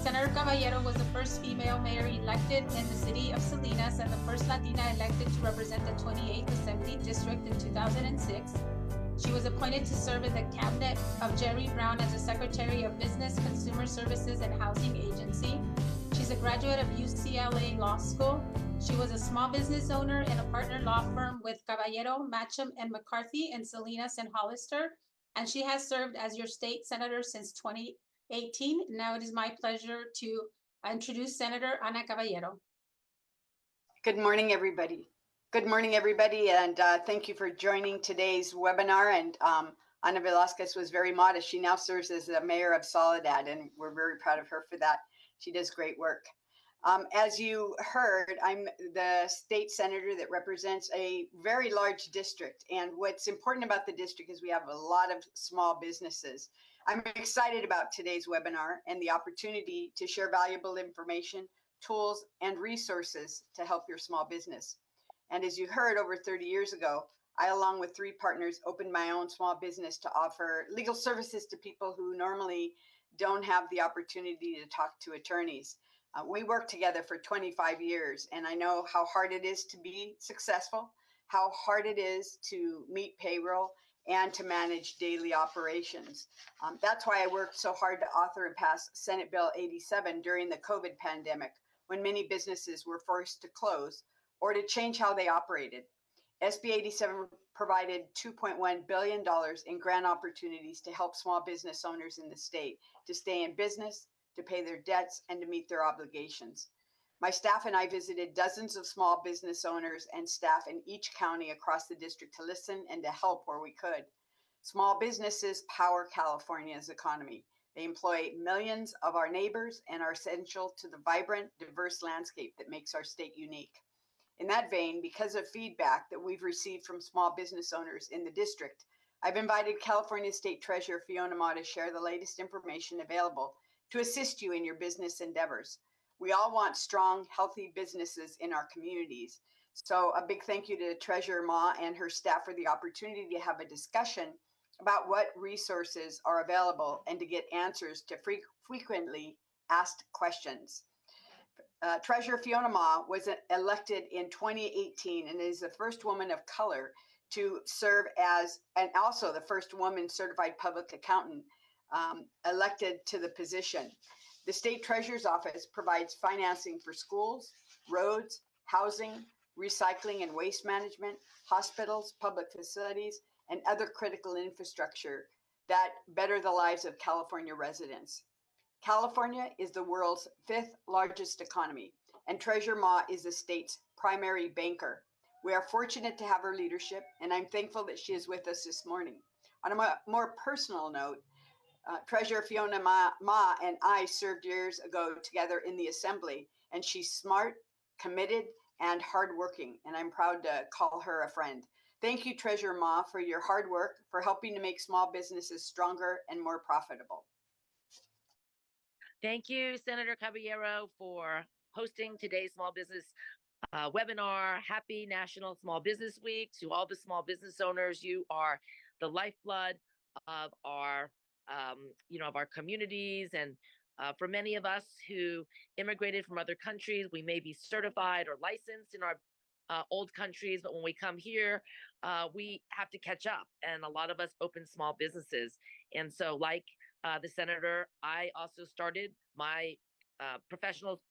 Senator Caballero was the first female mayor elected in the city of Salinas and the first Latina elected to represent the 28th Assembly District in 2006. She was appointed to serve in the cabinet of Jerry Brown as the Secretary of Business, Consumer Services, and Housing Agency. She's a graduate of UCLA Law School. She was a small business owner and a partner law firm with Caballero, Matcham, and McCarthy in Salinas and Hollister, and she has served as your state senator since 2018. Now it is my pleasure to introduce Senator Anna Caballero. Good morning, everybody. Good morning, everybody, and thank you for joining today's webinar. And Ana Velasquez was very modest. She now serves as the mayor of Soledad, and we're very proud of her for that. She does great work. As you heard, I'm the state senator that represents a very large district. And what's important about the district is we have a lot of small businesses. I'm excited about today's webinar and the opportunity to share valuable information, tools, and resources to help your small business. And as you heard, over 30 years ago, I, along with 3 partners, opened my own small business to offer legal services to people who normally don't have the opportunity to talk to attorneys. We worked together for 25 years, and I know how hard it is to be successful, how hard it is to meet payroll, and to manage daily operations. That's why I worked so hard to author and pass Senate Bill 87 during the COVID pandemic, when many businesses were forced to close or to change how they operated. SB 87 provided $2.1 billion in grant opportunities to help small business owners in the state to stay in business, to pay their debts, and to meet their obligations. My staff and I visited dozens of small business owners and staff in each county across the district to listen and to help where we could. Small businesses power California's economy. They employ millions of our neighbors and are essential to the vibrant, diverse landscape that makes our state unique. In that vein, because of feedback that we've received from small business owners in the district, I've invited California State Treasurer Fiona Ma to share the latest information available to assist you in your business endeavors. We all want strong, healthy businesses in our communities. So a big thank you to Treasurer Ma and her staff for the opportunity to have a discussion about what resources are available and to get answers to frequently asked questions. Treasurer Fiona Ma was elected in 2018 and is the first woman of color to serve as, and also the first woman certified public accountant elected to the position. The State Treasurer's Office provides financing for schools, roads, housing, recycling and waste management, hospitals, public facilities, and other critical infrastructure that better the lives of California residents. California is the world's 5th largest economy, and Treasurer Ma is the state's primary banker. We are fortunate to have her leadership, and I'm thankful that she is with us this morning. On a more personal note, Treasurer Fiona Ma and I served years ago together in the Assembly, and she's smart, committed, and hardworking, and I'm proud to call her a friend. Thank you, Treasurer Ma, for your hard work, for helping to make small businesses stronger and more profitable. Thank you, Senator Caballero, for hosting today's small business webinar. Happy National Small Business Week. To all the small business owners, you are the lifeblood of our, of our communities. And for many of us who immigrated from other countries, we may be certified or licensed in our old countries, but when we come here, we have to catch up. And a lot of us open small businesses. And so like the senator, I also started my professional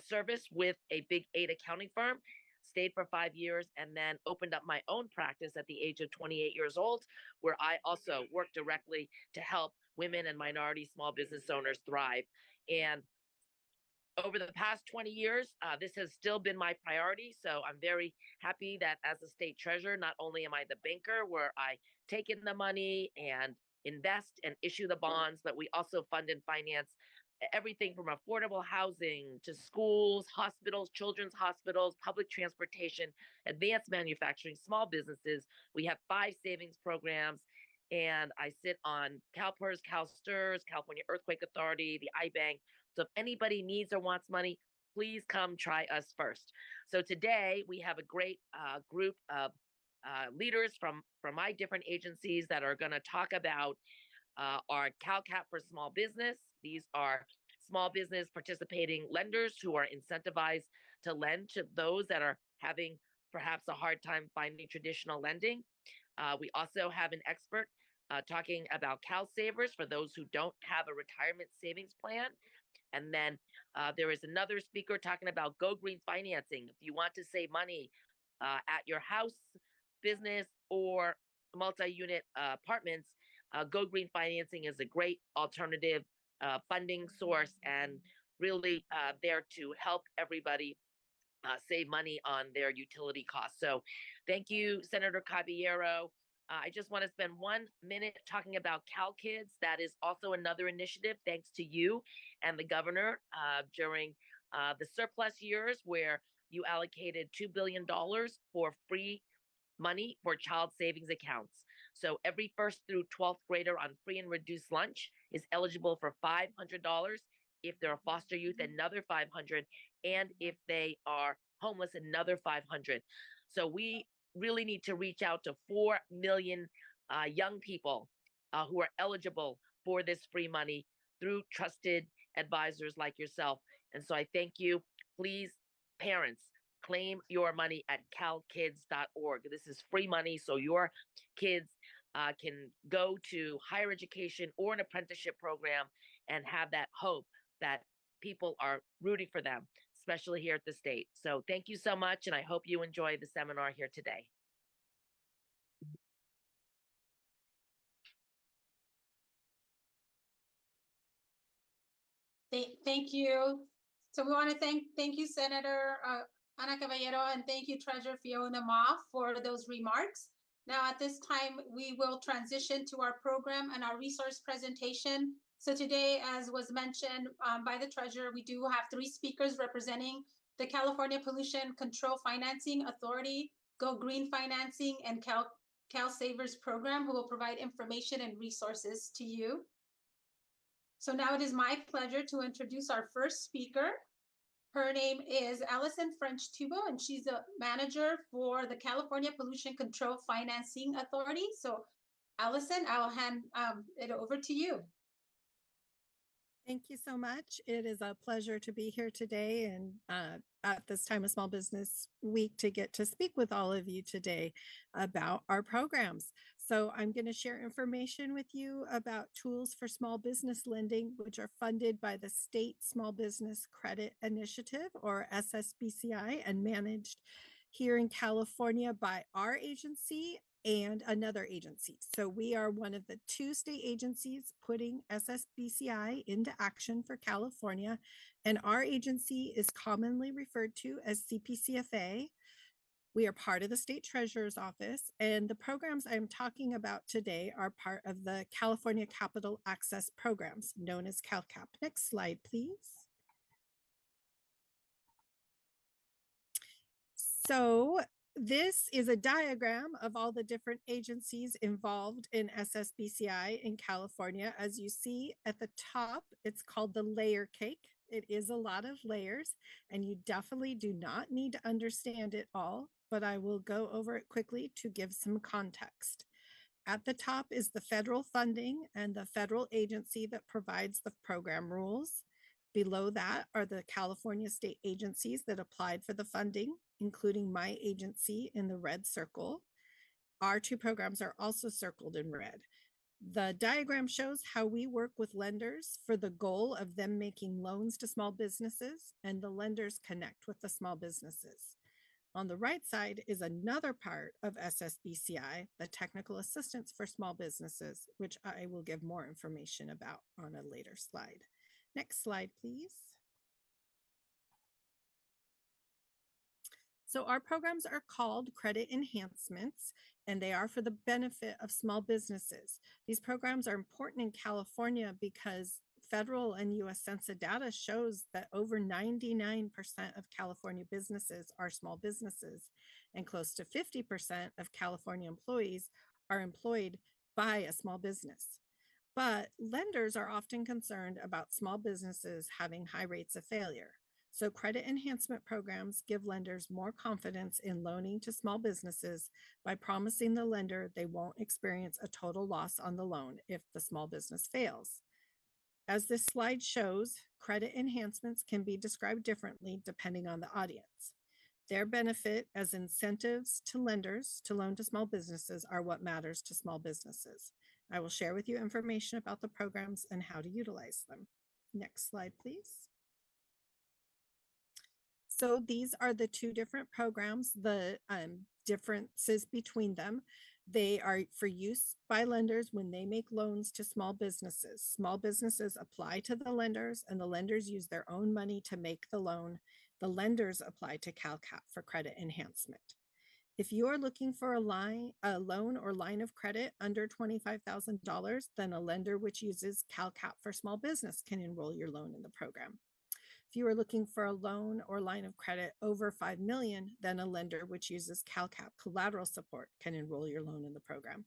service with a Big 8 accounting firm, stayed for 5 years, and then opened up my own practice at the age of 28 years old, where I also work directly to help women and minority small business owners thrive. And over the past 20 years, this has still been my priority. So I'm very happy that as the state treasurer, not only am I the banker where I take in the money and invest and issue the bonds, but we also fund and finance everything from affordable housing to schools, hospitals, children's hospitals, public transportation, advanced manufacturing, small businesses. We have 5 savings programs, and I sit on CalPERS, CalSTRS, California Earthquake Authority, the iBank. So if anybody needs or wants money, please come try us first. So today we have a great group of leaders from my different agencies that are going to talk about our CalCap for small business. These are small business participating lenders who are incentivized to lend to those that are having perhaps a hard time finding traditional lending. We also have an expert talking about Cal Savers for those who don't have a retirement savings plan. And then there is another speaker talking about Go Green financing. If you want to save money at your house, business, or multi-unit apartments, Go Green financing is a great alternative funding source and really there to help everybody save money on their utility costs. So thank you, Senator Caballero. I just want to spend 1 minute talking about Cal Kids. That is also another initiative, thanks to you and the governor during the surplus years where you allocated $2 billion for free money for child savings accounts. So every first through 12th grader on free and reduced lunch is eligible for $500. If they're a foster youth, another $500, and if they are homeless, another $500. So we really need to reach out to 4 million young people who are eligible for this free money through trusted advisors like yourself. And so I thank you. Please, parents, claim your money at calkids.org. This is free money, so your kids can go to higher education or an apprenticeship program and have that hope that people are rooting for them, especially here at the state. So thank you so much, and I hope you enjoy the seminar here today. Thank you. So we want to thank you, Senator Anna Caballero, and thank you, Treasurer Fiona Ma, for those remarks. Now, at this time, we will transition to our program and our resource presentation. So today, as was mentioned by the Treasurer, we do have 3 speakers representing the California Pollution Control Financing Authority, Go Green Financing, and Cal Savers program, who will provide information and resources to you. So now it is my pleasure to introduce our first speaker. Her name is Allison French-Tubo, and she's a manager for the California Pollution Control Financing Authority. So Allison, I will hand it over to you. Thank you so much. It is a pleasure to be here today and at this time of Small Business Week to get to speak with all of you today about our programs. So I'm going to share information with you about tools for small business lending, which are funded by the State Small Business Credit Initiative, or SSBCI, and managed here in California by our agency and another agency. So we are one of the 2 state agencies putting SSBCI into action for California, and our agency is commonly referred to as CPCFA. We are part of the State Treasurer's Office, and the programs I'm talking about today are part of the California Capital Access Programs, known as CalCap. Next slide, please. So this is a diagram of all the different agencies involved in SSBCI in California. As you see at the top, it's called the layer cake. It is a lot of layers, and you definitely do not need to understand it all, but I will go over it quickly to give some context. At the top is the federal funding and the federal agency that provides the program rules. Below that are the California state agencies that applied for the funding, including my agency in the red circle. Our 2 programs are also circled in red. The diagram shows how we work with lenders for the goal of them making loans to small businesses, and the lenders connect with the small businesses. On the right side is another part of SSBCI, the technical assistance for small businesses, which I will give more information about on a later slide. Next slide, please. So our programs are called credit enhancements, and they are for the benefit of small businesses. These programs are important in California because federal and U.S. Census data shows that over 99% of California businesses are small businesses, and close to 50% of California employees are employed by a small business. But lenders are often concerned about small businesses having high rates of failure. So credit enhancement programs give lenders more confidence in loaning to small businesses by promising the lender they won't experience a total loss on the loan if the small business fails. As this slide shows, credit enhancements can be described differently depending on the audience. Their benefit as incentives to lenders to loan to small businesses are what matters to small businesses. I will share with you information about the programs and how to utilize them. Next slide, please. So these are the two different programs, the differences between them. They are for use by lenders when they make loans to small businesses. Small businesses apply to the lenders and the lenders use their own money to make the loan. The lenders apply to CalCap for credit enhancement. If you are looking for a loan or line of credit under $25,000, then a lender which uses CalCap for small business can enroll your loan in the program. If you are looking for a loan or line of credit over $5 million, then a lender which uses CalCap collateral support can enroll your loan in the program.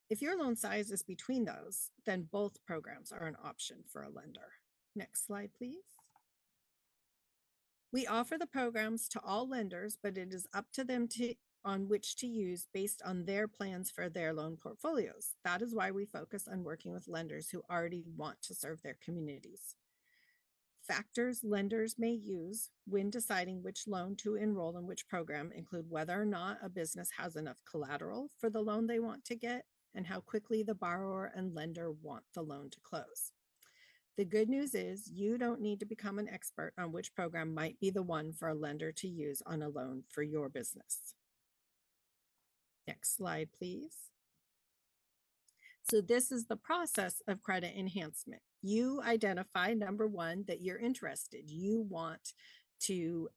If your loan size is between those, then both programs are an option for a lender. Next slide, please. We offer the programs to all lenders, but it is up to them on which to use based on their plans for their loan portfolios. That is why we focus on working with lenders who already want to serve their communities. Factors lenders may use when deciding which loan to enroll in which program include whether or not a business has enough collateral for the loan they want to get and how quickly the borrower and lender want the loan to close. The good news is you don't need to become an expert on which program might be the one for a lender to use on a loan for your business. Next slide, please. So this is the process of credit enhancement. You identify, number one, that you're interested. You want to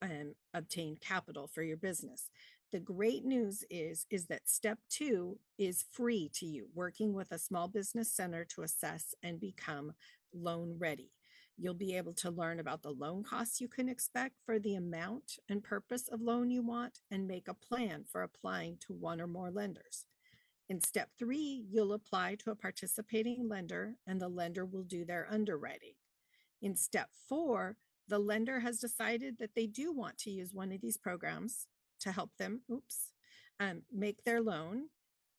obtain capital for your business. The great news is that step 2 is free to you, working with a small business center to assess and become loan ready. You'll be able to learn about the loan costs you can expect for the amount and purpose of loan you want and make a plan for applying to one or more lenders. In step 3, you'll apply to a participating lender and the lender will do their underwriting. In step 4, the lender has decided that they do want to use one of these programs to help them, make their loan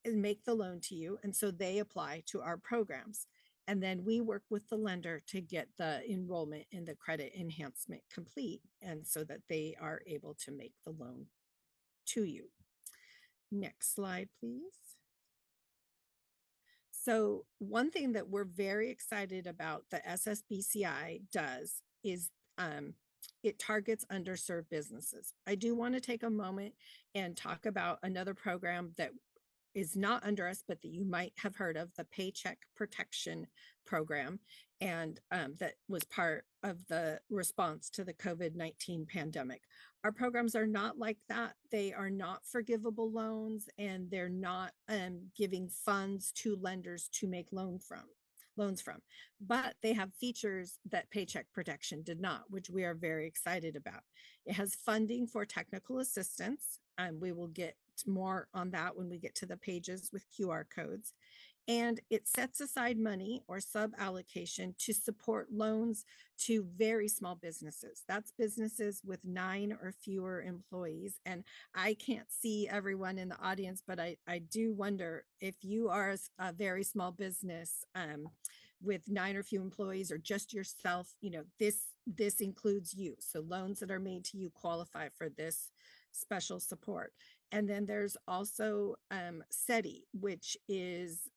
and make the loan to you. And so they apply to our programs. And then we work with the lender to get the enrollment in the credit enhancement complete and so that they are able to make the loan to you. Next slide, please. So one thing that we're very excited about the SSBCI does is it targets underserved businesses. I do want to take a moment and talk about another program that is not under us, but that you might have heard of, the Paycheck Protection Program, and that was part of the response to the COVID-19 pandemic. Our programs are not like that. They are not forgivable loans, and they're not giving funds to lenders to make loans from, but they have features that Paycheck Protection did not, which we are very excited about. It has funding for technical assistance, and we will get more on that when we get to the pages with QR codes. And it sets aside money or sub-allocation to support loans to very small businesses. That's businesses with 9 or fewer employees. And I can't see everyone in the audience, but I do wonder if you are a very small business with 9 or few employees or just yourself, this includes you. So loans that are made to you qualify for this special support. And then there's also SETI, which is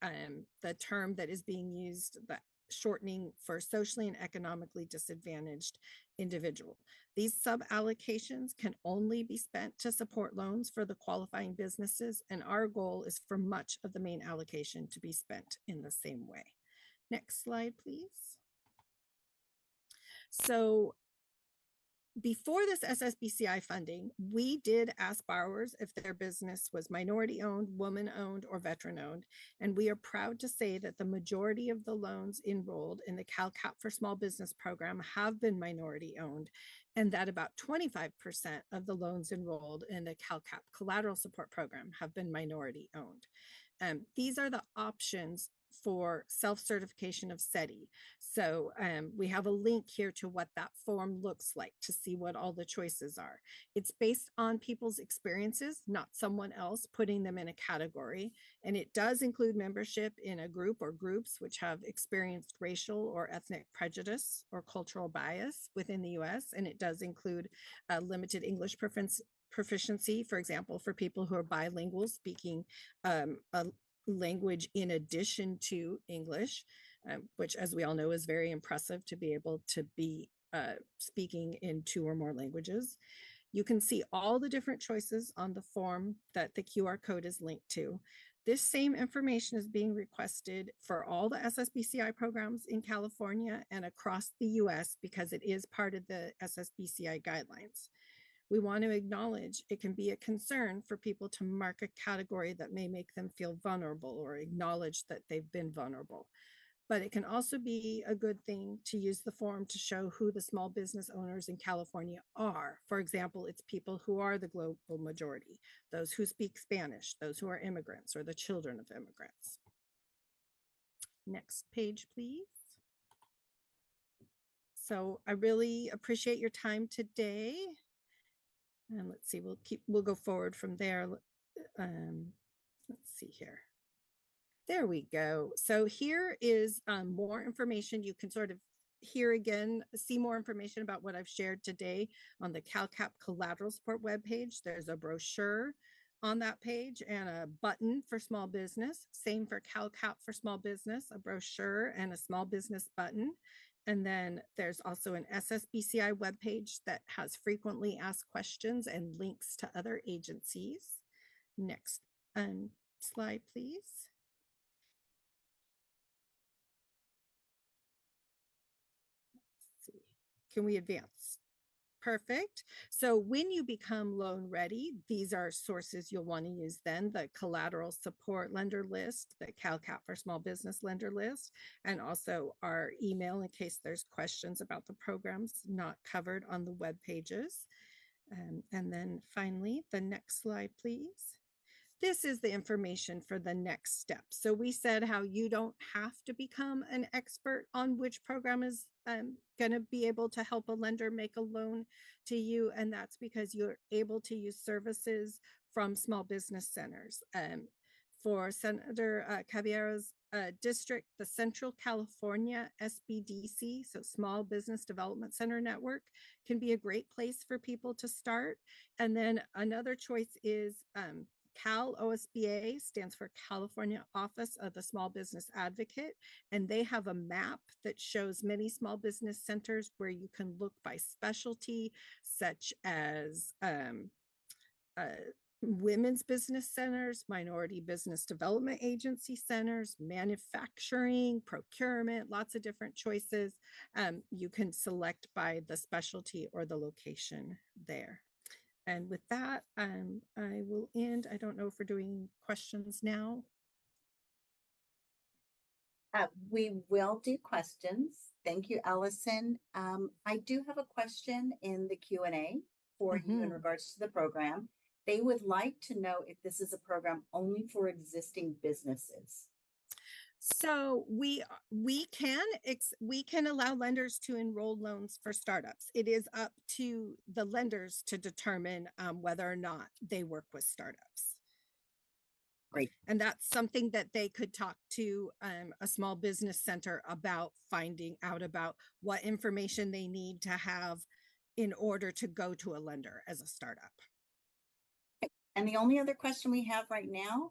the term that is being used, the shortening for socially and economically disadvantaged individual. These sub-allocations can only be spent to support loans for the qualifying businesses, and our goal is for much of the main allocation to be spent in the same way. Next slide, please. So before this SSBCI funding, we did ask borrowers if their business was minority-owned, woman-owned, or veteran-owned, and we are proud to say that the majority of the loans enrolled in the CalCap for Small Business program have been minority-owned, and that about 25% of the loans enrolled in the CalCap Collateral Support Program have been minority-owned. These are the options for self-certification of SETI. So we have a link here to what that form looks like to see what all the choices are. It's based on people's experiences, not someone else putting them in a category. And it does include membership in a group or groups which have experienced racial or ethnic prejudice or cultural bias within the US. And it does include limited English proficiency, for example, for people who are bilingual, speaking a language in addition to English, which, as we all know, is very impressive to be able to be speaking in 2 or more languages. You can see all the different choices on the form that the QR code is linked to. This same information is being requested for all the SSBCI programs in California and across the US because it is part of the SSBCI guidelines. We want to acknowledge it can be a concern for people to mark a category that may make them feel vulnerable or acknowledge that they've been vulnerable. But it can also be a good thing to use the form to show who the small business owners in California are. For example, it's people who are the global majority, those who speak Spanish, those who are immigrants, or the children of immigrants. Next page, please. So I really appreciate your time today. And let's see, we'll go forward from there. Let's see here. There we go. So here is more information. You can sort of here again, see more information about what I've shared today on the CalCap Collateral Support webpage. There's a brochure on that page and a button for small business. Same for CalCap for small business, a brochure and a small business button. And then there's also an SSBCI webpage that has frequently asked questions and links to other agencies. Next slide, please. Let's see. Can we advance? Perfect. So when you become loan ready, these are sources you'll want to use then: the collateral support lender list, the CalCap for small business lender list, and also our email in case there's questions about the programs not covered on the web pages. And then finally, the next slide, please. This is the information for the next step. So we said how you don't have to become an expert on which program is going to be able to help a lender make a loan to you. And that's because you're able to use services from small business centers. For Senator Caballero's district, the Central California SBDC, so Small Business Development Center Network, can be a great place for people to start. And then another choice is Cal OSBA, stands for California Office of the Small Business Advocate, and they have a map that shows many small business centers where you can look by specialty, such as women's business centers, minority business development agency centers, manufacturing, procurement, lots of different choices. You can select by the specialty or the location there. And with that, I will end. I don't know if we're doing questions now. We will do questions. Thank you, Allison. I do have a question in the Q&A for you in regards to the program. They would like to know if this is a program only for existing businesses. So we can allow lenders to enroll loans for startups. It is up to the lenders to determine whether or not they work with startups. Great. And that's something that they could talk to a small business center about, finding out about what information they need to have in order to go to a lender as a startup. And the only other question we have right now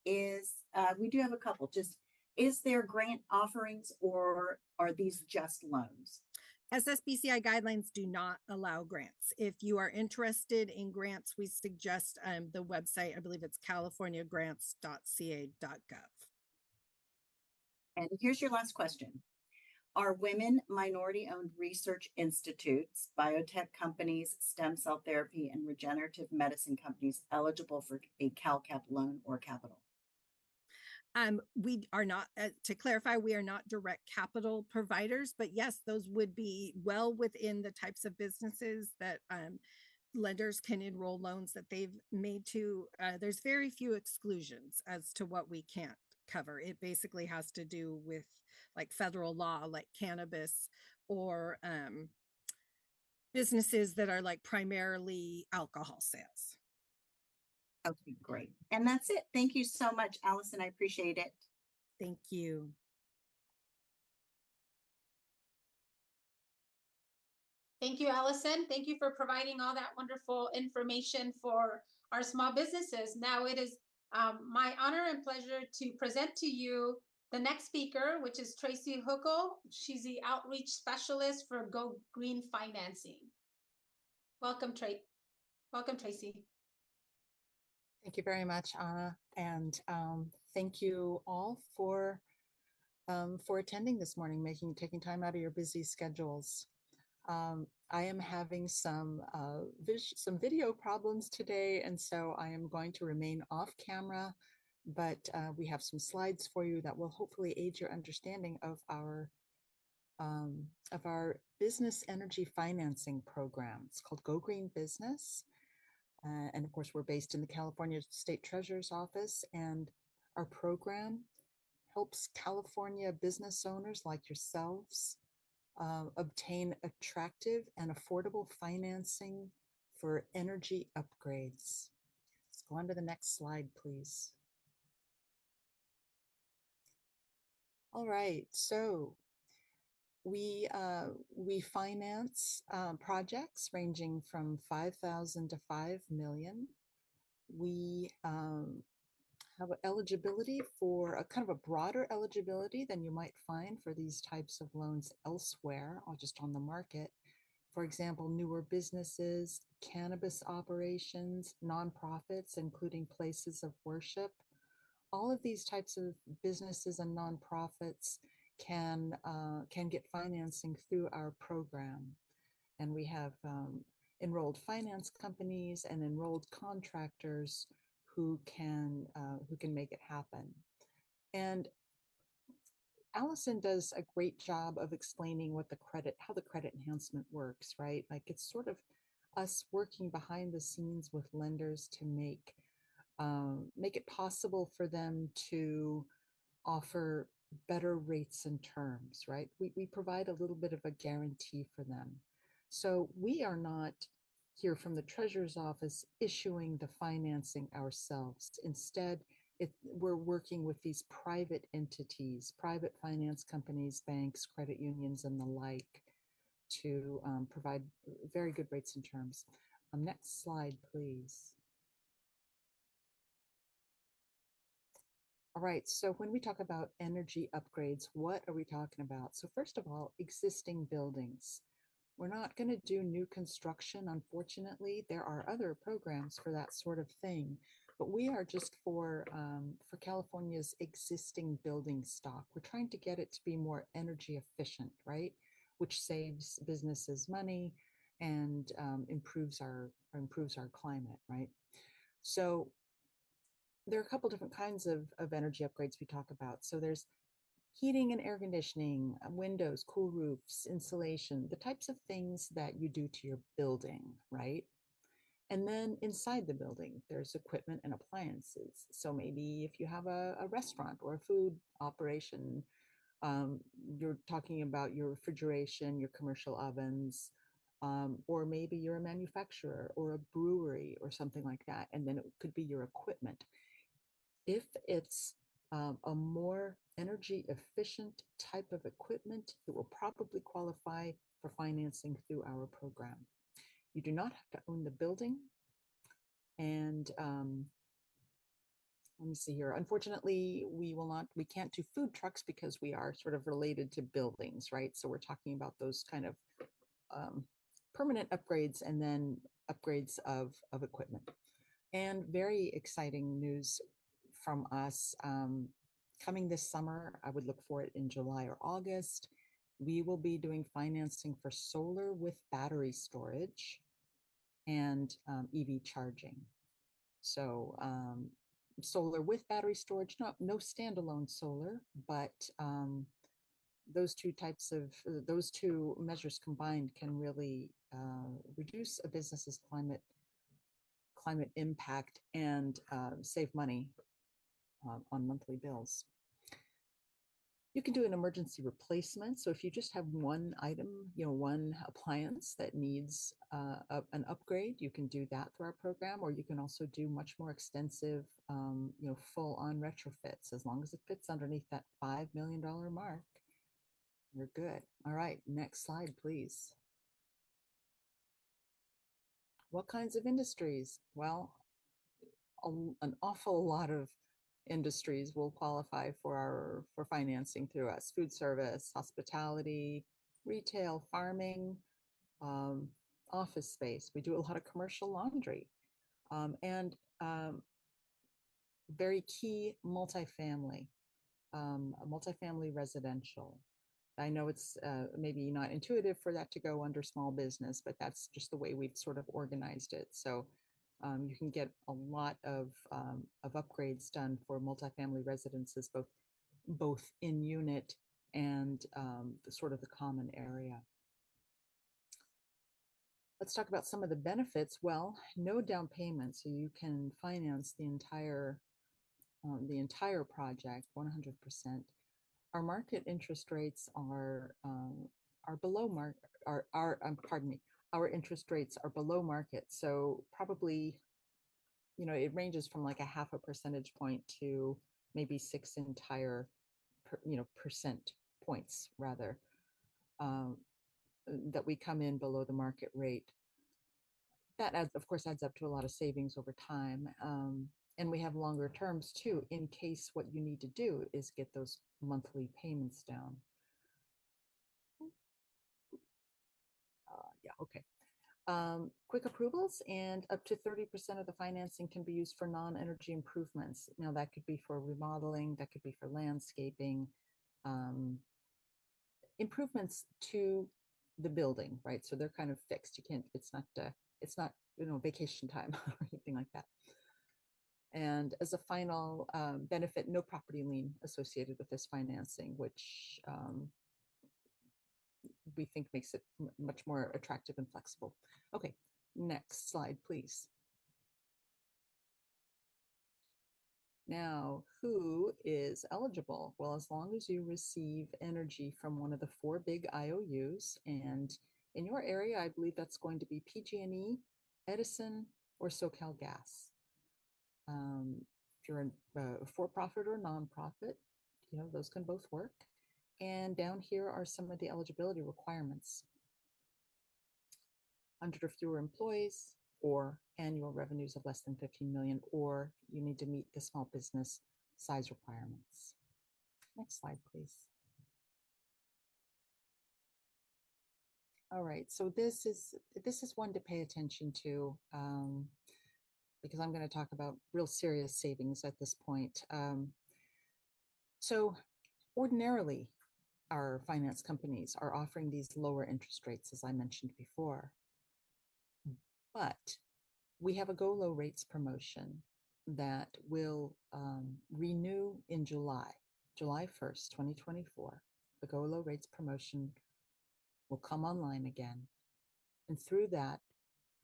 is, we do have a couple, just, is there grant offerings or are these just loans? SSBCI guidelines do not allow grants. If you are interested in grants, we suggest the website, I believe it's californiagrants.ca.gov. And here's your last question. Are women, minority-owned research institutes, biotech companies, stem cell therapy, and regenerative medicine companies eligible for a CalCap loan or capital? We are not, to clarify, we are not direct capital providers, but yes, those would be well within the types of businesses that lenders can enroll loans that they've made to. There's very few exclusions as to what we can't cover. It basically has to do with like federal law, like cannabis, or businesses that are like primarily alcohol sales. Okay, great. And that's it. Thank you so much, Allison. I appreciate it. Thank you. Thank you, Allison. Thank you for providing all that wonderful information for our small businesses. Now it is my honor and pleasure to present to you the next speaker, which is Tracy Huckel. She's the outreach specialist for Go Green Financing. Welcome, Tracy. Thank you very much, Anna, and thank you all for attending this morning, taking time out of your busy schedules. I am having some video problems today, and so I am going to remain off camera, but we have some slides for you that will hopefully aid your understanding of our business energy financing program. It's called Go Green Business. And of course, we're based in the California State Treasurer's Office, and our program helps California business owners like yourselves obtain attractive and affordable financing for energy upgrades. Let's go on to the next slide, please. All right, so we finance projects ranging from 5,000 to 5 million. We have eligibility for a kind of a broader eligibility than you might find for these types of loans elsewhere or just on the market. For example, newer businesses, cannabis operations, nonprofits, including places of worship. All of these types of businesses and nonprofits can get financing through our program. And we have enrolled finance companies and enrolled contractors who can make it happen. And Allison does a great job of explaining how the credit enhancement works, right? Like it's sort of us working behind the scenes with lenders to make it possible for them to offer better rates and terms, right? We provide a little bit of a guarantee for them. So we are not here from the Treasurer's Office issuing the financing ourselves. Instead, we're working with these private entities, private finance companies, banks, credit unions, and the like to provide very good rates and terms. Next slide, please. All right, so when we talk about energy upgrades, what are we talking about? So first of all, existing buildings. We're not going to do new construction, unfortunately. There are other programs for that sort of thing, but we are just for California's existing building stock. We're trying to get it to be more energy efficient, right? Which saves businesses money and improves our climate, right? So there are a couple different kinds of energy upgrades we talk about. So there's heating and air conditioning, windows, cool roofs, insulation, the types of things that you do to your building, right? And then inside the building, there's equipment and appliances. So maybe if you have a restaurant or a food operation, you're talking about your refrigeration, your commercial ovens, or maybe you're a manufacturer or a brewery or something like that. And then it could be your equipment. If it's a more energy efficient type of equipment, it will probably qualify for financing through our program. You do not have to own the building. And let me see here. Unfortunately, we can't do food trucks because we are sort of related to buildings, right? So we're talking about those kind of permanent upgrades and then upgrades of equipment. And very exciting news from us. Coming this summer, I would look for it in July or August. We will be doing financing for solar with battery storage and EV charging. So solar with battery storage, no standalone solar, but those two measures combined can really reduce a business's climate impact and save money on monthly bills. You can do an emergency replacement. So if you just have one item, one appliance that needs an upgrade, you can do that through our program, or you can also do much more extensive, full-on retrofits. As long as it fits underneath that $5 million mark, you're good. All right, next slide, please. What kinds of industries? Well, an awful lot of industries will qualify for financing through us: food service, hospitality, retail, farming, office space. We do a lot of commercial laundry, and very key multifamily residential. I know it's maybe not intuitive for that to go under small business, but that's just the way we've sort of organized it. So you can get a lot of upgrades done for multifamily residences, both in unit and the sort of the common area. Let's talk about some of the benefits. Well, no down payment, so you can finance the entire project 100%. Our market interest rates are below market. Our interest rates are below market. So probably, it ranges from like a half a percentage point to maybe 6 entire, percent points rather, that we come in below the market rate. That of course adds up to a lot of savings over time. And we have longer terms too, in case what you need to do is get those monthly payments down. Okay. Quick approvals, and up to 30% of the financing can be used for non-energy improvements. Now that could be for remodeling, that could be for landscaping, improvements to the building, right? So they're kind of fixed. You can't, it's not vacation time or anything like that. And as a final benefit, no property lien associated with this financing, which we think makes it much more attractive and flexible. Okay, next slide, please. Now, who is eligible? Well, as long as you receive energy from one of the 4 big IOUs, and in your area, I believe that's going to be PG&E, Edison, or SoCal Gas. If you're a for-profit or nonprofit, those can both work. And down here are some of the eligibility requirements: 100 or fewer employees, or annual revenues of less than 15 million, or you need to meet the small business size requirements. Next slide, please. All right, so this is one to pay attention to, because I'm going to talk about real serious savings at this point. So ordinarily, our finance companies are offering these lower interest rates, as I mentioned before. But we have a Go Low Rates promotion that will renew in July 1st, 2024. The Go Low Rates promotion will come online again. And through that,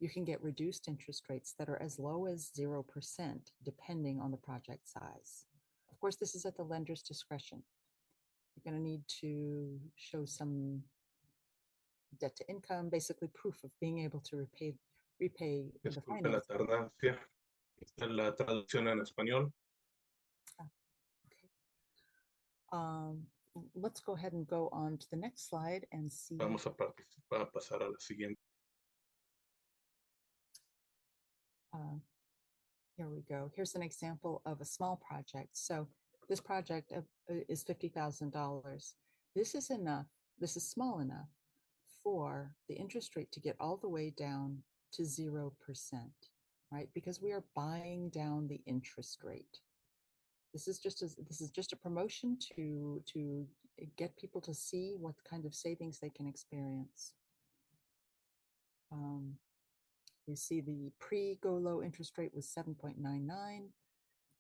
you can get reduced interest rates that are as low as 0%, depending on the project size. Of course, this is at the lender's discretion. You're going to need to show some debt to income, basically proof of being able to repay the Disculpe finance. la tardancia. Esta es la traducción en español. Okay. Let's go ahead and go on to the next slide and see. Vamos a pasar a la siguiente. Here we go. Here's an example of a small project. So this project is $50,000. This is enough. This is small enough for the interest rate to get all the way down to 0%, right? Because we are buying down the interest rate. This is just a promotion to get people to see what kind of savings they can experience. You see the pre-Go Low interest rate was 7.99.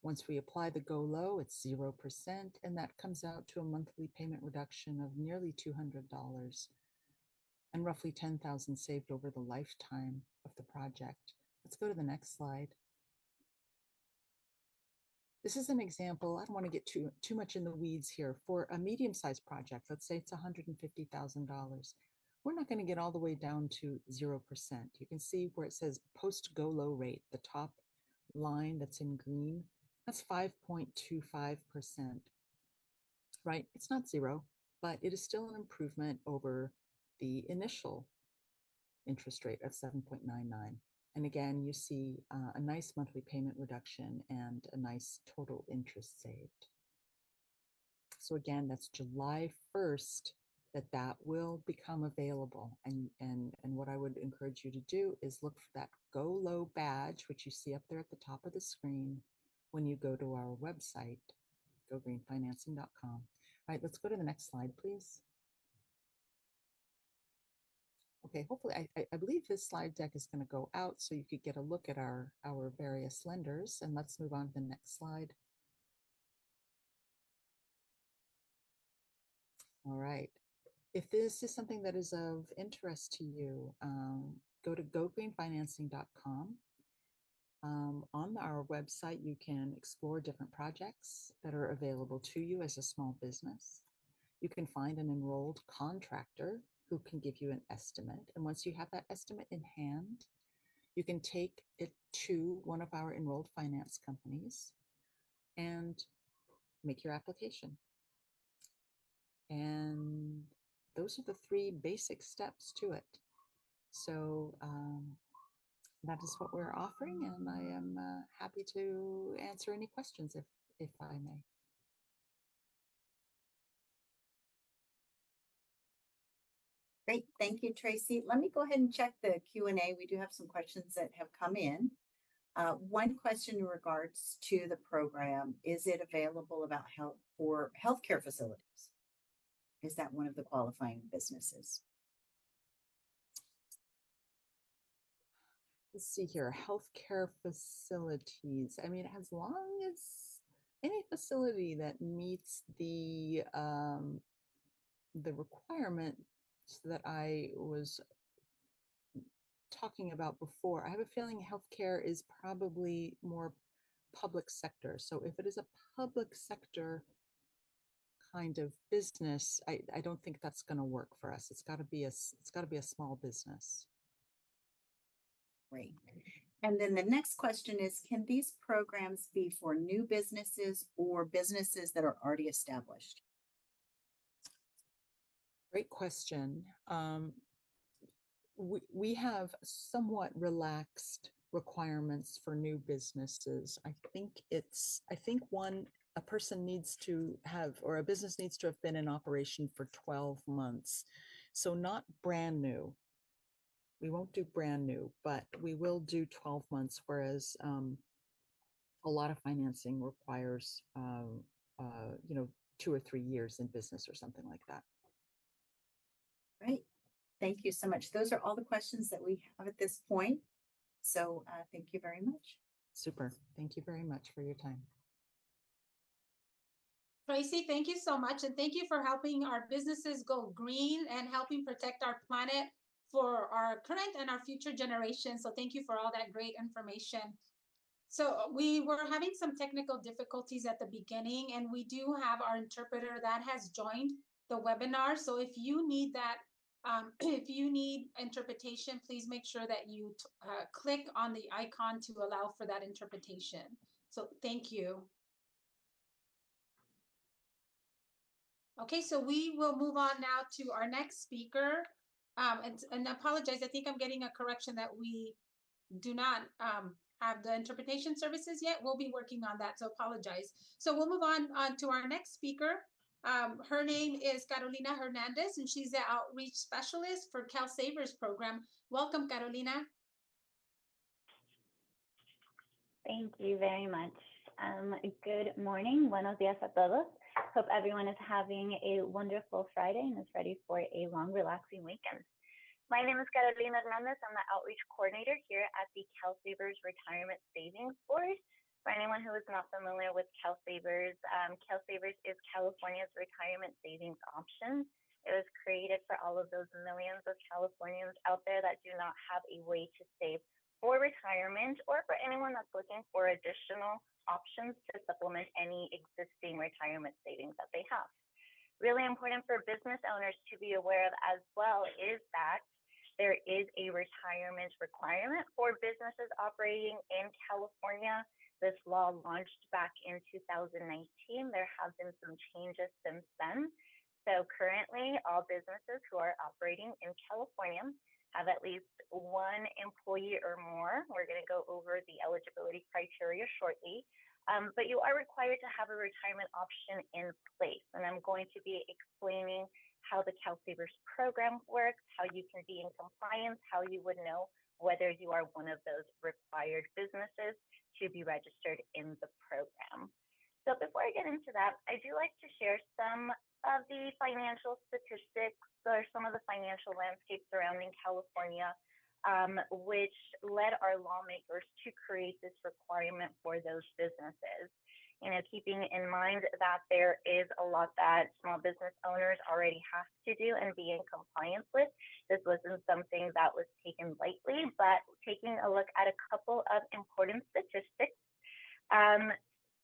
Once we apply the Go Low, it's 0%, and that comes out to a monthly payment reduction of nearly $200 and roughly $10,000 saved over the lifetime of the project. Let's go to the next slide. This is an example. I don't want to get too much in the weeds here. For a medium-sized project, let's say it's $150,000. We're not going to get all the way down to 0%. You can see where it says post go low rate, the top line that's in green, that's 5.25%, right? It's not zero, but it is still an improvement over the initial interest rate of 7.99. And again, you see a nice monthly payment reduction and a nice total interest saved. So again, that's July 1st that will become available. And what I would encourage you to do is look for that Go Low badge, which you see up there at the top of the screen when you go to our website, gogreenfinancing.com. All right, let's go to the next slide, please. Okay, hopefully, I believe this slide deck is going to go out so you could get a look at our various lenders. And let's move on to the next slide. All right. If this is something that is of interest to you, go to gogreenfinancing.com. On our website, you can explore different projects that are available to you as a small business. You can find an enrolled contractor who can give you an estimate. And once you have that estimate in hand, you can take it to one of our enrolled finance companies and make your application. And those are the 3 basic steps to it. So that is what we're offering, and I am happy to answer any questions if I may. Great, thank you, Tracy. Let me go ahead and check the Q&A. We do have some questions that have come in. One question in regards to the program, is it available about for healthcare facilities? Is that one of the qualifying businesses? Let's see here, healthcare facilities. I mean, as long as any facility that meets the requirement that I was talking about before, I have a feeling healthcare is probably more public sector. So if it is a public sector kind of business, I don't think that's going to work for us. It's got to be a small business. Great. And then the next question is, can these programs be for new businesses or businesses that are already established? Great question. We have somewhat relaxed requirements for new businesses. I think a person needs to have, or a business needs to have been in operation for 12 months. So not brand new. We won't do brand new, but we will do 12 months, whereas a lot of financing requires, 2 or 3 years in business or something like that. Right. Thank you so much. Those are all the questions that we have at this point. So thank you very much. Super. Thank you very much for your time. Tracy, thank you so much. And thank you for helping our businesses go green and helping protect our planet for our current and our future generations. So thank you for all that great information. So we were having some technical difficulties at the beginning, and we do have our interpreter that has joined the webinar. So if you need that, if you need interpretation, please make sure that you click on the icon to allow for that interpretation. So thank you. Okay, so we will move on now to our next speaker. And apologize, I think I'm getting a correction that we do not have the interpretation services yet. We'll be working on that, so apologize. So we'll move on to our next speaker. Her name is Carolina Hernandez, and she's the outreach specialist for CalSavers program. Welcome, Carolina. Thank you very much. Good morning. Buenos días a todos. Hope everyone is having a wonderful Friday and is ready for a long, relaxing weekend. My name is Carolina Hernandez. I'm the outreach coordinator here at the CalSavers Retirement Savings Board. For anyone who is not familiar with CalSavers, CalSavers is California's retirement savings option. It was created for all of those millions of Californians out there that do not have a way to save for retirement or for anyone that's looking for additional options to supplement any existing retirement savings that they have. Really important for business owners to be aware of as well is that there is a retirement requirement for businesses operating in California. This law launched back in 2019. There have been some changes since then. So currently, all businesses who are operating in California have at least one employee or more. We're going to go over the eligibility criteria shortly. But you are required to have a retirement option in place. And I'm going to be explaining how the CalSavers program works, how you can be in compliance, how you would know whether you are one of those required businesses to be registered in the program. So before I get into that, I do like to share some of the financial statistics or some of the financial landscape surrounding California, which led our lawmakers to create this requirement for those businesses. You know, keeping in mind that there is a lot that small business owners already have to do and be in compliance with. This wasn't something that was taken lightly, but taking a look at a couple of important statistics,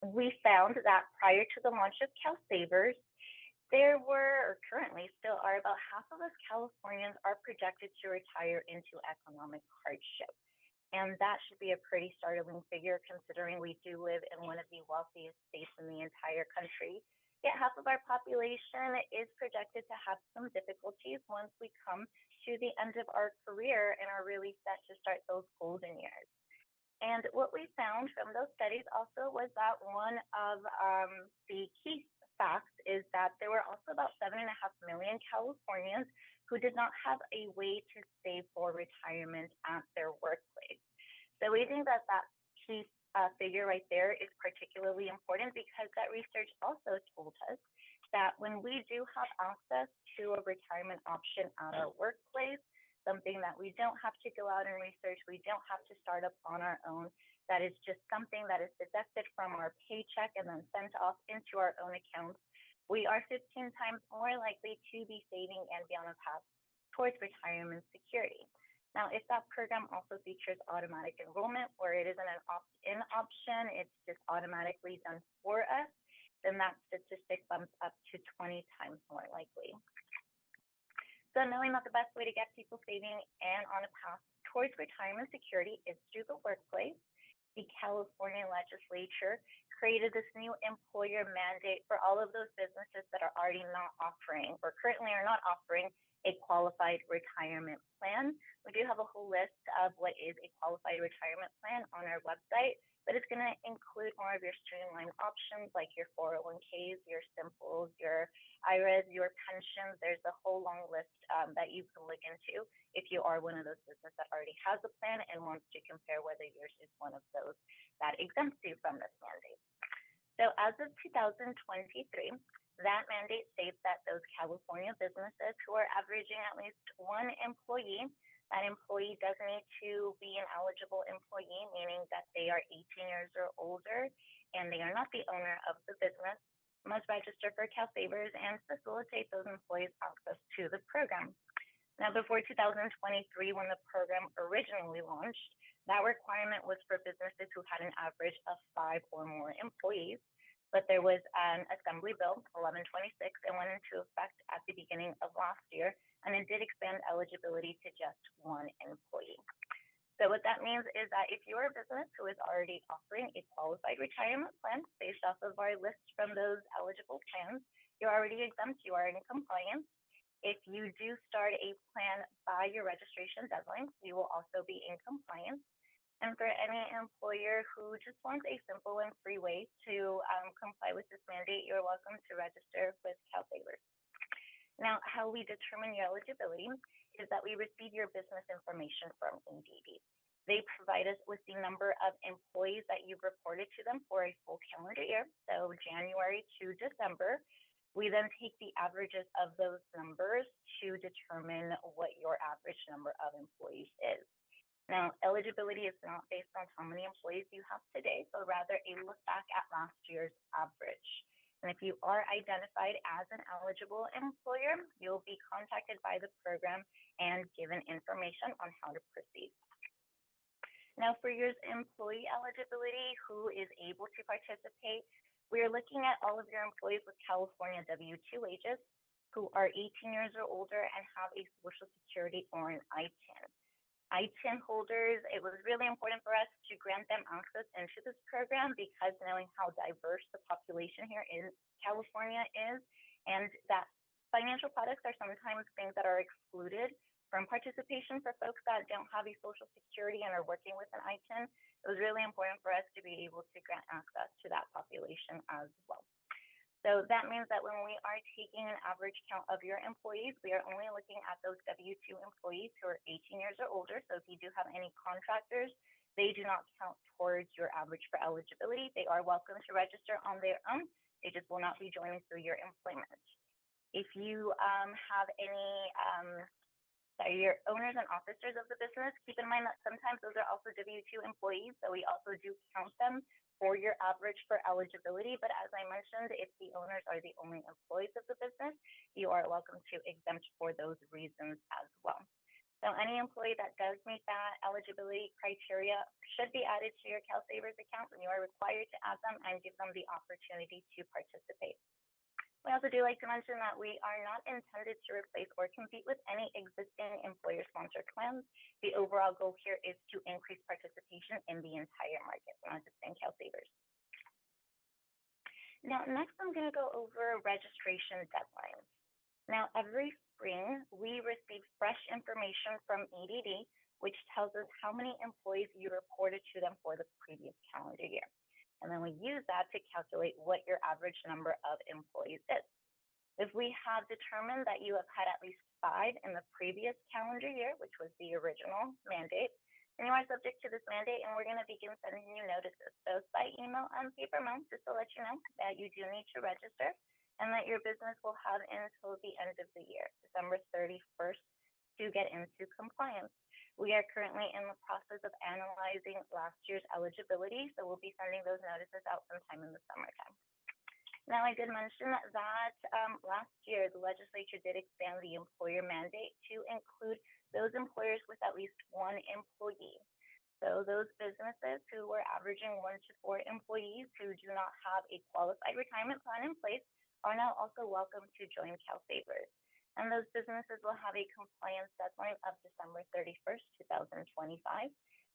we found that prior to the launch of CalSavers, there were, or currently still are, about half of us Californians are projected to retire into economic hardship. And that should be a pretty startling figure considering we do live in one of the wealthiest states in the entire country. Yet half of our population is projected to have some difficulties once we come to the end of our career and are really set to start those golden years. And what we found from those studies also was that one of the key facts is that there were also about 7.5 million Californians who did not have a way to save for retirement at their workplace. So we think that that key figure right there is particularly important because that research also told us that when we do have access to a retirement option at our workplace, something that we don't have to go out and research, we don't have to start up on our own, that is just something that is deducted from our paycheck and then sent off into our own accounts, we are 15 times more likely to be saving and be on a path towards retirement security. Now, if that program also features automatic enrollment where it isn't an opt-in option, it's just automatically done for us, then that statistic bumps up to 20 times more likely. So knowing that the best way to get people saving and on a path towards retirement security is through the workplace, the California legislature created this new employer mandate for all of those businesses that are already not offering or currently are not offering a qualified retirement plan. We do have a whole list of what is a qualified retirement plan on our website, but it's going to include more of your streamlined options like your 401ks, your simples, your IRAs, your pensions. There's a whole long list that you can look into if you are one of those businesses that already has a plan and wants to compare whether yours is one of those that exempts you from this mandate. So as of 2023, that mandate states that those California businesses who are averaging at least one employee, that employee does need to be an eligible employee, meaning that they are 18 years or older and they are not the owner of the business, must register for CalSavers and facilitate those employees access to the program. Now, before 2023, when the program originally launched, that requirement was for businesses who had an average of 5 or more employees. But there was an Assembly Bill 1126 and went into effect at the beginning of last year, and it did expand eligibility to just one employee. So what that means is that if you're a business who is already offering a qualified retirement plan based off of our list from those eligible plans, you're already exempt, you are in compliance. If you do start a plan by your registration deadline, you will also be in compliance. And for any employer who just wants a simple and free way to comply with this mandate, you're welcome to register with CalSavers. Now, how we determine your eligibility is that we receive your business information from ADD. They provide us with the number of employees that you've reported to them for a full calendar year, so January to December. We then take the averages of those numbers to determine what your average number of employees is. Now, eligibility is not based on how many employees you have today, but rather a look back at last year's average. And if you are identified as an eligible employer, you'll be contacted by the program and given information on how to proceed. Now, for your employee eligibility, who is able to participate, we are looking at all of your employees with California W-2 wages who are 18 years or older and have a Social Security or an ITIN. ITIN holders, it was really important for us to grant them access into this program because knowing how diverse the population here in California is, and that financial products are sometimes things that are excluded from participation for folks that don't have a Social Security and are working with an ITIN. It was really important for us to be able to grant access to that population as well. So that means that when we are taking an average count of your employees, we are only looking at those W-2 employees who are 18 years or older. So if you do have any contractors, they do not count towards your average for eligibility. They are welcome to register on their own. They just will not be joining through your employment. If you have any, your owners and officers of the business, keep in mind that sometimes those are also W-2 employees. So we also do count them for your average for eligibility. But as I mentioned, if the owners are the only employees of the business, you are welcome to exempt for those reasons as well. So any employee that does meet that eligibility criteria should be added to your CalSavers account, and you are required to add them and give them the opportunity to participate. We also do like to mention that we are not intended to replace or compete with any existing employer-sponsored plans. The overall goal here is to increase participation in the entire market, not just in CalSavers. Now, next I'm going to go over registration deadlines. Now, every spring, we receive fresh information from EDD, which tells us how many employees you reported to them for the previous calendar year. And then we use that to calculate what your average number of employees is. If we have determined that you have had at least 5 in the previous calendar year, which was the original mandate, then you are subject to this mandate, and we're going to begin sending you notices, both by email and paper mail, just to let you know that you do need to register and that your business will have until the end of the year, December 31st, to get into compliance. We are currently in the process of analyzing last year's eligibility, so we'll be sending those notices out sometime in the summertime. Now, I did mention that last year, the legislature did expand the employer mandate to include those employers with at least 1 employee. So those businesses who were averaging 1 to 4 employees who do not have a qualified retirement plan in place are now also welcome to join CalSavers. And those businesses will have a compliance deadline of December 31st, 2025.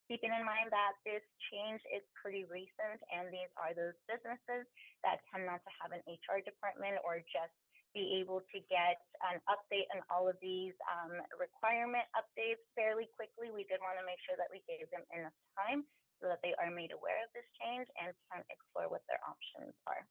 Keeping in mind that this change is pretty recent, and these are those businesses that tend not to have an HR department or just be able to get an update on all of these requirement updates fairly quickly. We did want to make sure that we gave them enough time so that they are made aware of this change and can explore what their options are.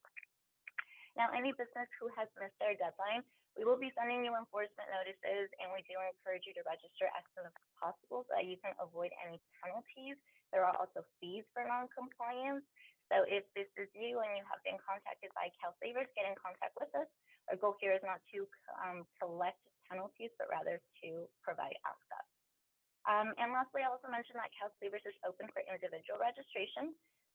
Now, any business who has missed their deadline, we will be sending you enforcement notices, and we do encourage you to register as soon as possible so that you can avoid any penalties. There are also fees for non-compliance. So if this is you and you have been contacted by CalSavers, get in contact with us. Our goal here is not to collect penalties, but rather to provide access. And lastly, I'll also mention that CalSavers is open for individual registration.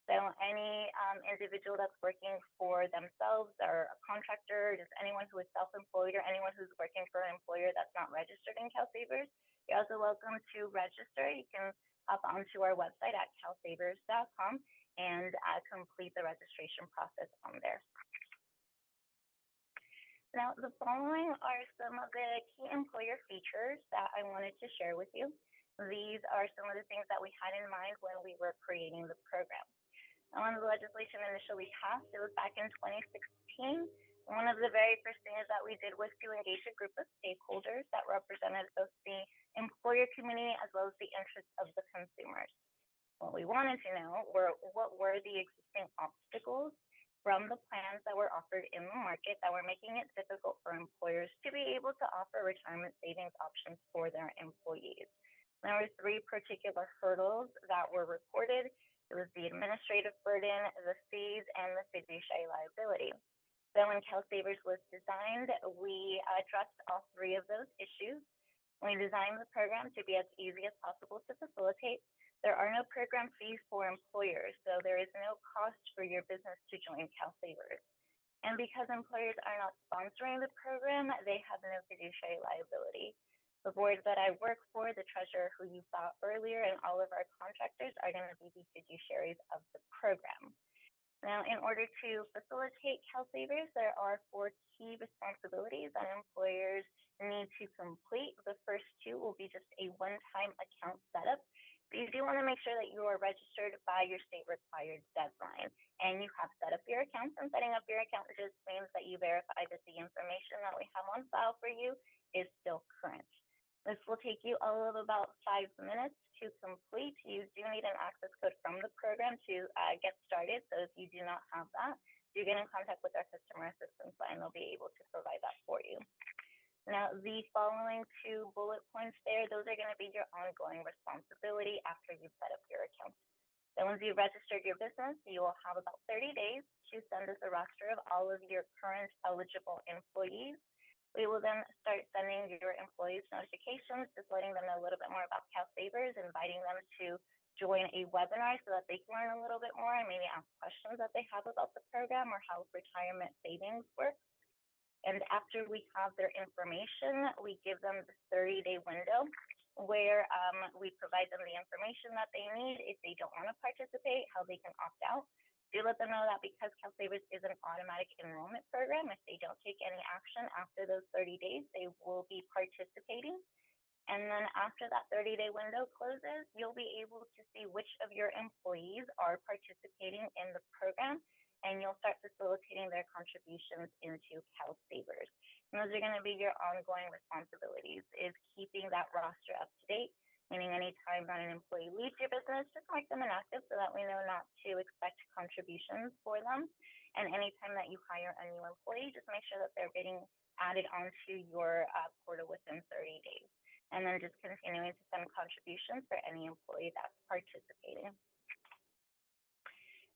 So any individual that's working for themselves or a contractor, just anyone who is self-employed or anyone who's working for an employer that's not registered in CalSavers, you're also welcome to register. You can hop onto our website at calsavers.com and complete the registration process on there. Now, the following are some of the key employer features that I wanted to share with you. These are some of the things that we had in mind when we were creating the program. Now, when the legislation initially passed, it was back in 2016. One of the very first things that we did was to engage a group of stakeholders that represented both the employer community as well as the interests of the consumers. What we wanted to know were what were the existing obstacles from the plans that were offered in the market that were making it difficult for employers to be able to offer retirement savings options for their employees. There were 3 particular hurdles that were reported. It was the administrative burden, the fees, and the fiduciary liability. So when CalSavers was designed, we addressed all 3 of those issues. We designed the program to be as easy as possible to facilitate. There are no program fees for employers, so there is no cost for your business to join CalSavers. And because employers are not sponsoring the program, they have no fiduciary liability. The board that I work for, the treasurer who you saw earlier, and all of our contractors are going to be the fiduciaries of the program. Now, in order to facilitate CalSavers, there are 4 key responsibilities that employers need to complete. The first 2 will be just a one-time account setup. But you do want to make sure that you are registered by your state required deadline and you have set up your account. And setting up your account just means that you verify that the information that we have on file for you is still current. This will take you all of about 5 minutes to complete. You do need an access code from the program to get started. So if you do not have that, do get in contact with our customer assistance line. They'll be able to provide that for you. Now, the following 2 bullet points there, those are going to be your ongoing responsibility after you've set up your account. So once you've registered your business, you will have about 30 days to send us a roster of all of your current eligible employees. We will then start sending your employees notifications, just letting them know a little bit more about CalSavers, inviting them to join a webinar so that they can learn a little bit more and maybe ask questions that they have about the program or how retirement savings works. And after we have their information, we give them the 30-day window where we provide them the information that they need if they don't want to participate, how they can opt out. Do let them know that because CalSavers is an automatic enrollment program, if they don't take any action after those 30 days, they will be participating. And then after that 30-day window closes, you'll be able to see which of your employees are participating in the program, and you'll start facilitating their contributions into CalSavers. And those are going to be your ongoing responsibilities, is keeping that roster up to date, meaning anytime that an employee leaves your business, just mark them inactive so that we know not to expect contributions for them. And anytime that you hire a new employee, just make sure that they're getting added onto your portal within 30 days. And then just continuing to send contributions for any employee that's participating.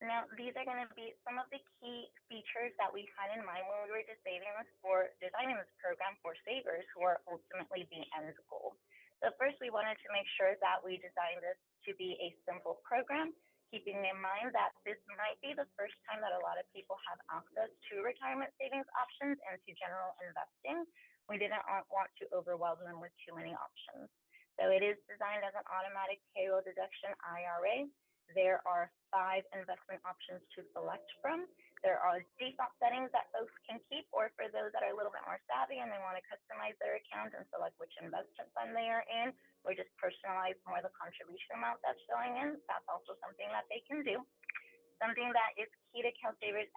Now, these are going to be some of the key features that we had in mind when we were designing this program for savers who are ultimately the end goal. So first, we wanted to make sure that we designed this to be a simple program, keeping in mind that this might be the first time that a lot of people have access to retirement savings options and to general investing. We didn't want to overwhelm them with too many options. So it is designed as an automatic payroll deduction IRA. There are 5 investment options to select from. There are default settings that folks can keep, or for those that are a little bit more savvy and they want to customize their account and select which investment fund they are in, or just personalize more the contribution amount that's going in, that's also something that they can do. Something that is key to CalSavers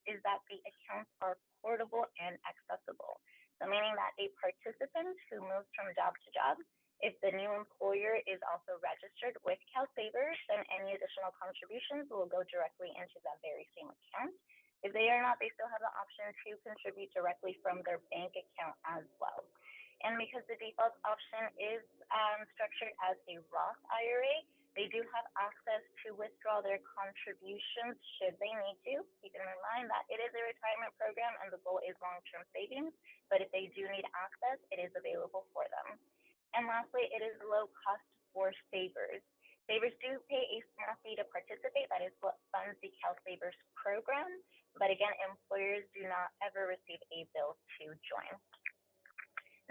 is that the accounts are portable and accessible. So meaning that a participant who moves from job to job, if the new employer is also registered with CalSavers, then any additional contributions will go directly into that very same account. If they are not, they still have the option to contribute directly from their bank account as well. And because the default option is structured as a Roth IRA, they do have access to withdraw their contributions should they need to. Keeping in mind that it is a retirement program and the goal is long-term savings, but if they do need access, it is available for them. And lastly, it is low cost for savers. Savers do pay a small fee to participate. That is what funds the CalSavers program. But again, employers do not ever receive a bill to join.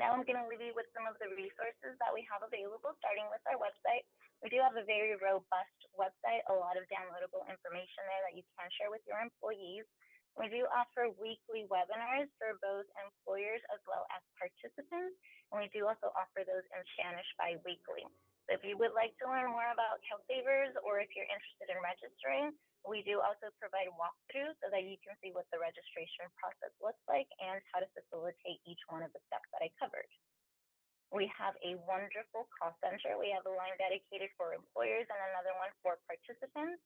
Now I'm going to leave you with some of the resources that we have available, starting with our website. We do have a very robust website, a lot of downloadable information there that you can share with your employees. We do offer weekly webinars for both employers as well as participants, and we do also offer those in Spanish bi-weekly. So if you would like to learn more about CalSavers, or if you're interested in registering, we do also provide walkthroughs so that you can see what the registration process looks like and how to facilitate each one of the steps that I covered. We have a wonderful call center. We have a line dedicated for employers and another one for participants.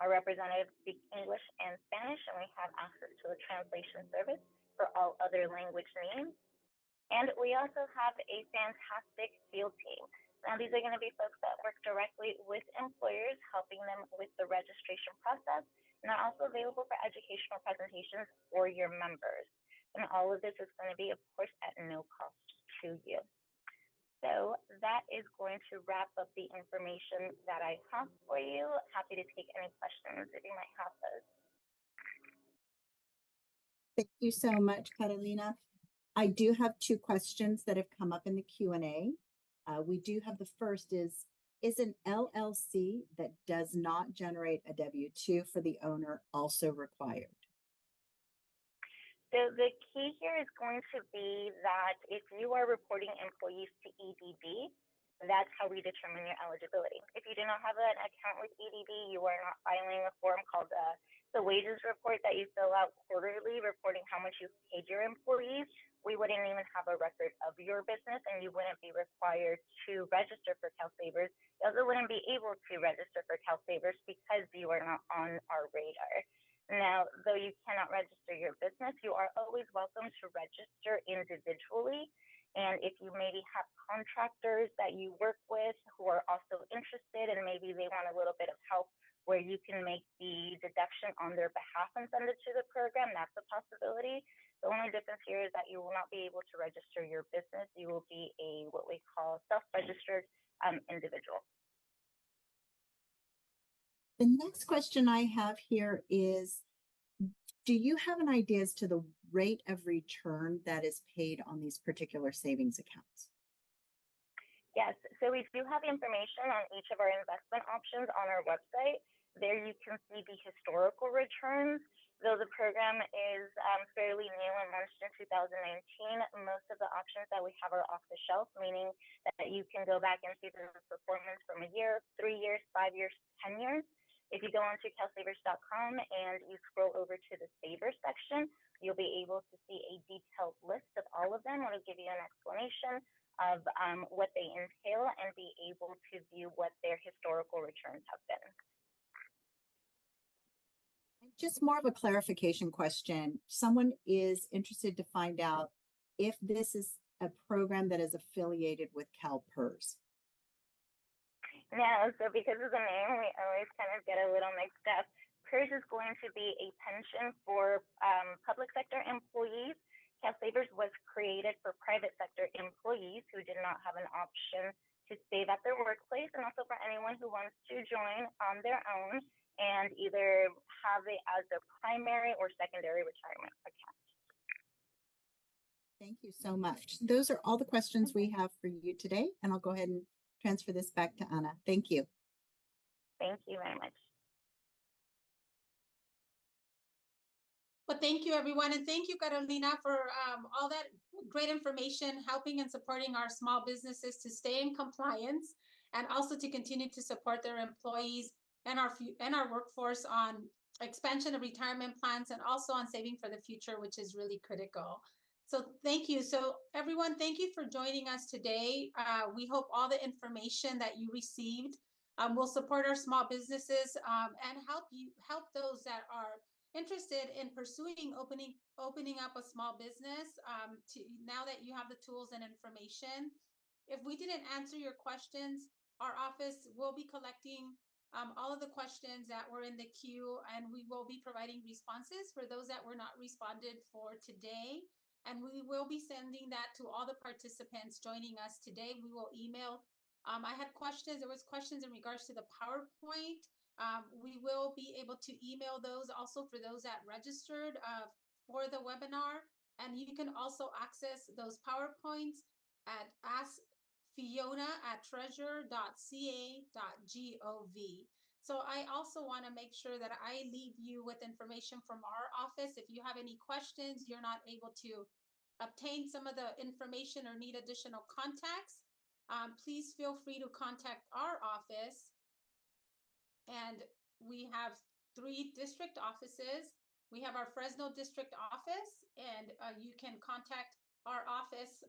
Our representatives speak English and Spanish, and we have access to a translation service for all other language needs. And we also have a fantastic field team. Now, these are going to be folks that work directly with employers, helping them with the registration process, and they're also available for educational presentations for your members. And all of this is going to be, of course, at no cost to you. So that is going to wrap up the information that I have for you. Happy to take any questions if you might have those. Thank you so much, Catalina. I do have 2 questions that have come up in the Q&A. We do have the first is an LLC that does not generate a W-2 for the owner also required? So the key here is going to be that if you are reporting employees to EDB, that's how we determine your eligibility. If you do not have an account with EDB, you are not filing a form called the wages report that you fill out quarterly, reporting how much you paid your employees. We wouldn't even have a record of your business, and you wouldn't be required to register for CalSavers. You also wouldn't be able to register for CalSavers because you are not on our radar. Now, though you cannot register your business, you are always welcome to register individually. And if you maybe have contractors that you work with who are also interested and maybe they want a little bit of help where you can make the deduction on their behalf and send it to the program, that's a possibility. The only difference here is that you will not be able to register your business. You will be a what we call self-registered individual. The next question I have here is, do you have an idea as to the rate of return that is paid on these particular savings accounts? Yes, so we do have information on each of our investment options on our website. There you can see the historical returns. Though the program is fairly new and launched in 2019, most of the options that we have are off the shelf, meaning that you can go back and see the performance from a year, 3 years, 5 years, 10 years. If you go onto calsavers.com and you scroll over to the Savers section, you'll be able to see a detailed list of all of them. It'll give you an explanation of what they entail and be able to view what their historical returns have been. Just more of a clarification question. Someone is interested to find out if this is a program that is affiliated with CalPERS. No, so because of the name, we always kind of get a little mixed up. PERS is going to be a pension for public sector employees. CalSavers was created for private sector employees who did not have an option to save at their workplace, and also for anyone who wants to join on their own and either have it as a primary or secondary retirement account. Thank you so much. Those are all the questions we have for you today, and I'll go ahead and transfer this back to Anna. Thank you. Thank you very much. Well, thank you, everyone. And thank you, Carolina, for all that great information, helping and supporting our small businesses to stay in compliance and also to continue to support their employees and our workforce on expansion of retirement plans and also on saving for the future, which is really critical. So thank you. So everyone, thank you for joining us today. We hope all the information that you received will support our small businesses and help those that are interested in pursuing opening up a small business now that you have the tools and information. If we didn't answer your questions, our office will be collecting all of the questions that were in the queue, and we will be providing responses for those that were not responded for today. And we will be sending that to all the participants joining us today. We will email. I had questions. There was questions in regards to the PowerPoint. We will be able to email those also for those that registered for the webinar. And you can also access those PowerPoints at askfiona@treasure.ca.gov. So I also want to make sure that I leave you with information from our office. If you have any questions, you're not able to obtain some of the information or need additional contacts, please feel free to contact our office. And we have 3 district offices. We have our Fresno district office, and you can contact our office.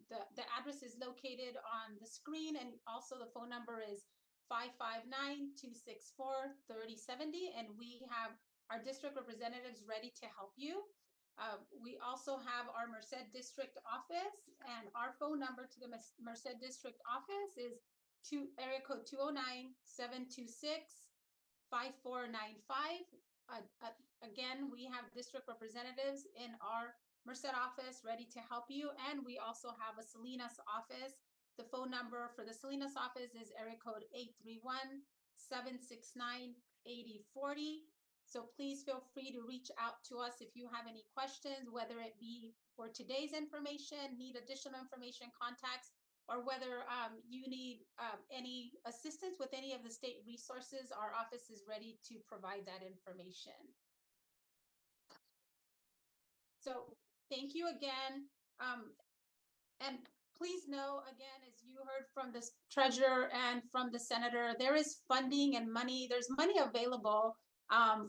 The address is located on the screen, and also the phone number is 559-264-3070, and we have our district representatives ready to help you. We also have our Merced district office, and our phone number to the Merced district office is area code 209-726-5495. Again, we have district representatives in our Merced office ready to help you, and we also have a Salinas office. The phone number for the Salinas office is area code 831-769-8040. So please feel free to reach out to us if you have any questions, whether it be for today's information, need additional information, contacts, or whether you need any assistance with any of the state resources, our office is ready to provide that information. So thank you again. And please know, again, as you heard from the treasurer and from the senator, there is funding and money. There's money available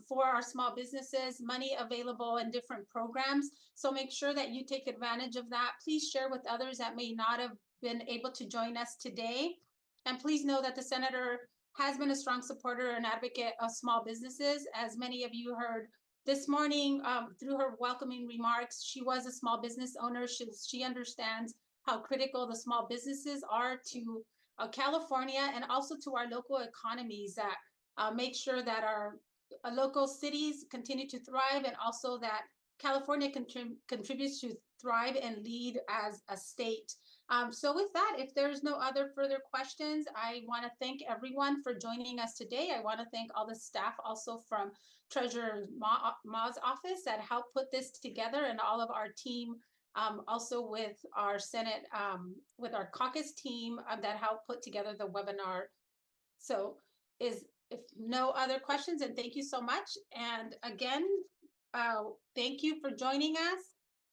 for our small businesses, money available in different programs. So make sure that you take advantage of that. Please share with others that may not have been able to join us today. And please know that the senator has been a strong supporter and advocate of small businesses. As many of you heard this morning, through her welcoming remarks, she was a small business owner. She understands how critical the small businesses are to California and also to our local economies that make sure that our local cities continue to thrive, and also that California contributes to thrive and lead as a state. So with that, if there's no other further questions, I want to thank everyone for joining us today. I want to thank all the staff also from Treasurer Ma's office that helped put this together, and all of our team, also with our Senate, with our caucus team that helped put together the webinar. So if no other questions, and thank you so much. And again, thank you for joining us.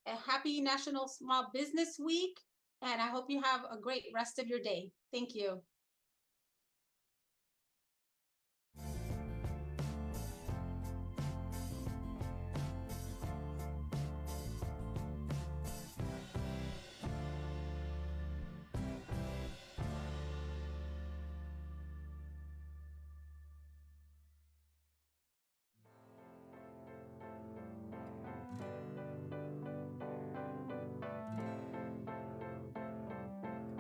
A happy National Small Business Week. And I hope you have a great rest of your day. Thank you.